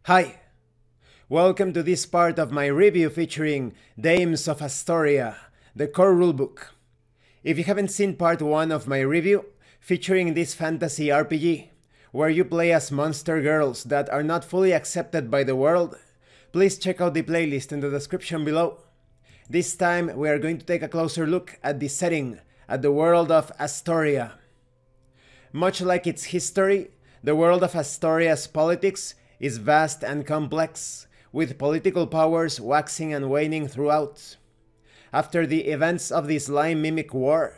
Hi! Welcome to this part of my review featuring Dames of Asstoria, the core rulebook. If you haven't seen part 1 of my review, featuring this fantasy RPG, where you play as monster girls that are not fully accepted by the world, please check out the playlist in the description below. This time we are going to take a closer look at the setting, at the world of Asstoria. Much like its history, the world of Astoria's politics is vast and complex, with political powers waxing and waning throughout. After the events of the Slime Mimic War,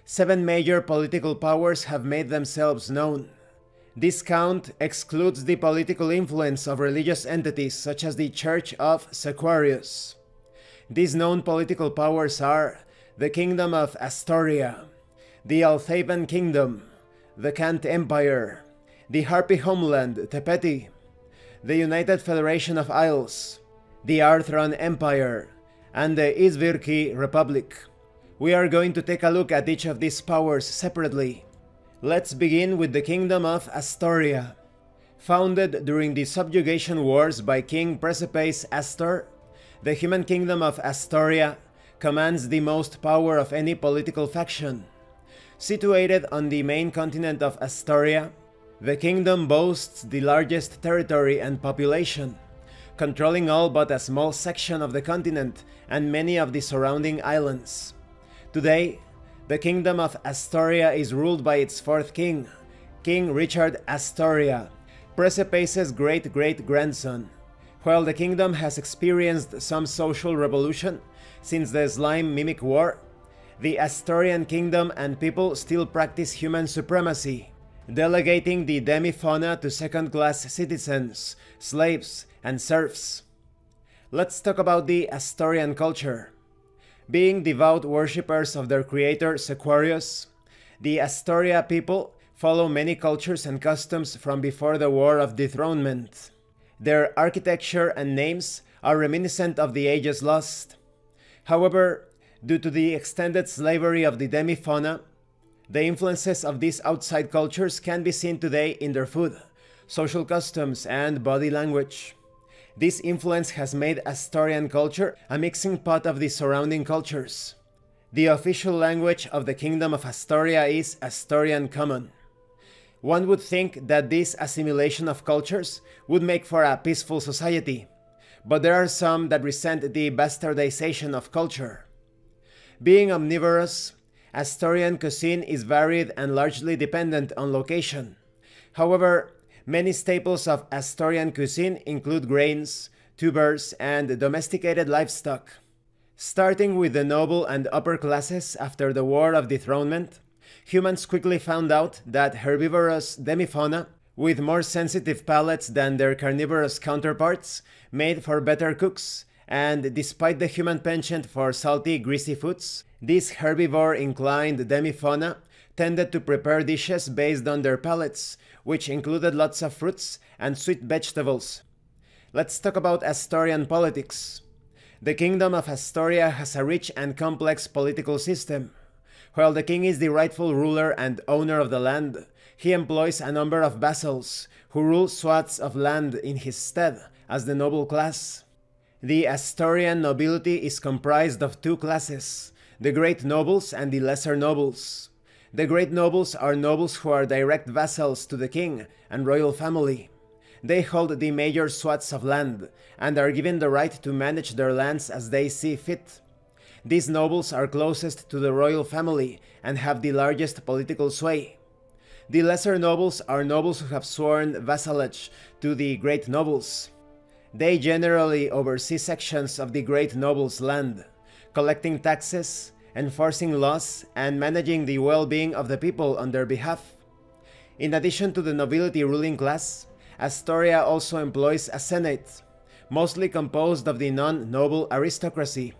7 major political powers have made themselves known. This count excludes the political influence of religious entities such as the Church of Sequarius. These known political powers are the Kingdom of Asstoria, the Althavan Kingdom, the Cant Empire, the Harpy Homeland pt2, the United Federation of Isles, the Arthron Empire, and the Izvirki Republic. We are going to take a look at each of these powers separately. Let's begin with the Kingdom of Asstoria. Founded during the subjugation wars by King Precipice Astor, the human kingdom of Asstoria commands the most power of any political faction. Situated on the main continent of Asstoria, the kingdom boasts the largest territory and population, controlling all but a small section of the continent and many of the surrounding islands. Today, the kingdom of Asstoria is ruled by its 4th king, King Richard Asstoria, Precipice's great-great-grandson. While the kingdom has experienced some social revolution since the Slime Mimic War, the Astorian kingdom and people still practice human supremacy, delegating the demi-fauna to second-class citizens, slaves, and serfs. Let's talk about the Astorian culture. Being devout worshippers of their creator Sequarius, the Asstoria people follow many cultures and customs from before the War of Dethronement. Their architecture and names are reminiscent of the ages lost. However, due to the extended slavery of the demi-fauna, the influences of these outside cultures can be seen today in their food, social customs, and body language. This influence has made Astorian culture a mixing pot of the surrounding cultures. The official language of the Kingdom of Asstoria is Astorian Common. One would think that this assimilation of cultures would make for a peaceful society, but there are some that resent the bastardization of culture. Being omnivorous, Astorian cuisine is varied and largely dependent on location. However, many staples of Astorian cuisine include grains, tubers, and domesticated livestock. Starting with the noble and upper classes after the War of Dethronement, humans quickly found out that herbivorous demi-fauna, with more sensitive palates than their carnivorous counterparts, made for better cooks, and despite the human penchant for salty, greasy foods, these herbivore-inclined demi-fauna tended to prepare dishes based on their palates, which included lots of fruits and sweet vegetables. Let's talk about Astorian politics. The Kingdom of Asstoria has a rich and complex political system. While the king is the rightful ruler and owner of the land, he employs a number of vassals, who rule swaths of land in his stead as the noble class. The Astorian nobility is comprised of 2 classes, the great nobles and the lesser nobles. The great nobles are nobles who are direct vassals to the king and royal family. They hold the major swaths of land and are given the right to manage their lands as they see fit. These nobles are closest to the royal family and have the largest political sway. The lesser nobles are nobles who have sworn vassalage to the great nobles. They generally oversee sections of the great nobles' land, collecting taxes, enforcing laws, and managing the well-being of the people on their behalf. In addition to the nobility ruling class, Asstoria also employs a senate, mostly composed of the non-noble aristocracy.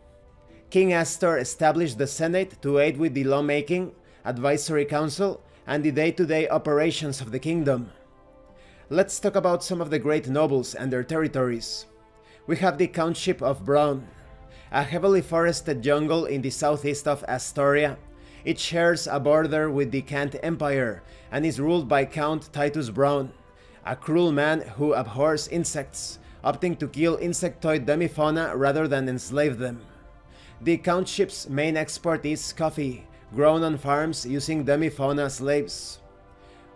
King Astor established the senate to aid with the lawmaking, advisory council, and the day-to-day operations of the kingdom. Let's talk about some of the great nobles and their territories. We have the Countship of Braun, a heavily forested jungle in the southeast of Asstoria. It shares a border with the Cant Empire and is ruled by Count Titus Braun, a cruel man who abhors insects, opting to kill insectoid demifauna rather than enslave them. The countship's main export is coffee, grown on farms using demifauna slaves.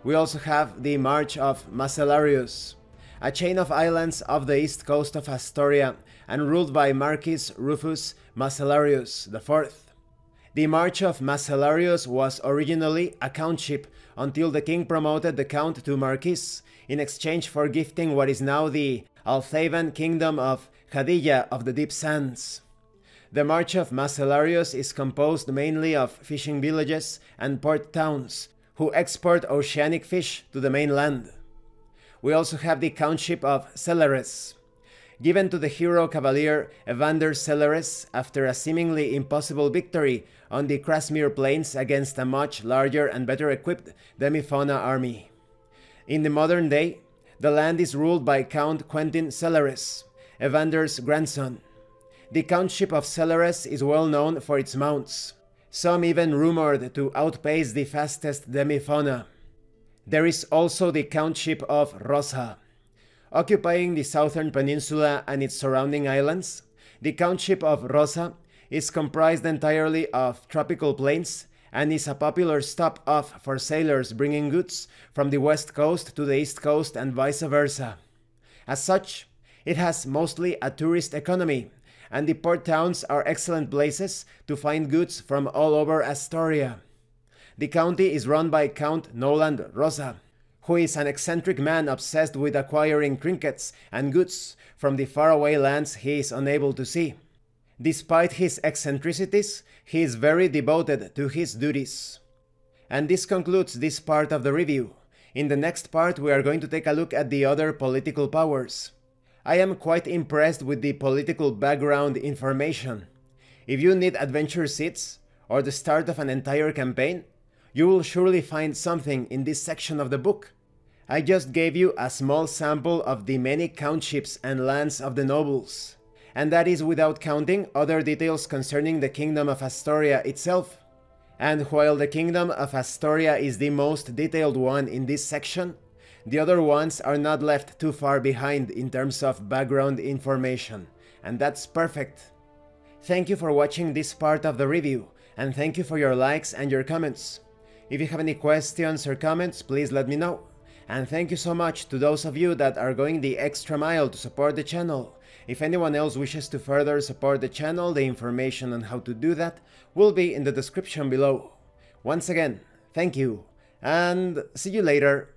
We also have the March of Masalarios, a chain of islands off the east coast of Asstoria and ruled by Marquis Rufus Masalarius IV. The March of Masalarios was originally a countship until the king promoted the count to Marquis in exchange for gifting what is now the Althavan kingdom of Khadija of the Deep Sands. The March of Masalarios is composed mainly of fishing villages and port towns who export oceanic fish to the mainland. We also have the countship of Celeres, given to the hero cavalier Evander Celeres after a seemingly impossible victory on the Krasmir plains against a much larger and better equipped demifauna army. In the modern day, the land is ruled by Count Quentin Celeres, Evander's grandson. The countship of Celeres is well known for its mounts, some even rumored to outpace the fastest demifauna. There is also the countship of Rosa. Occupying the southern peninsula and its surrounding islands, the countship of Rosa is comprised entirely of tropical plains and is a popular stop-off for sailors bringing goods from the west coast to the east coast and vice versa. As such, it has mostly a tourist economy, and the port towns are excellent places to find goods from all over Asstoria. The county is run by Count Noland Rosa, who is an eccentric man obsessed with acquiring trinkets and goods from the faraway lands he is unable to see. Despite his eccentricities, he is very devoted to his duties. And this concludes this part of the review. In the next part, we are going to take a look at the other political powers. I am quite impressed with the political background information. If you need adventure seeds or the start of an entire campaign, you will surely find something in this section of the book. I just gave you a small sample of the many countships and lands of the nobles, and that is without counting other details concerning the kingdom of Asstoria itself. And while the kingdom of Asstoria is the most detailed one in this section, the other ones are not left too far behind in terms of background information, and that's perfect. Thank you for watching this part of the review, and thank you for your likes and your comments. If you have any questions or comments, please let me know. And thank you so much to those of you that are going the extra mile to support the channel. If anyone else wishes to further support the channel, the information on how to do that will be in the description below. Once again, thank you, and see you later.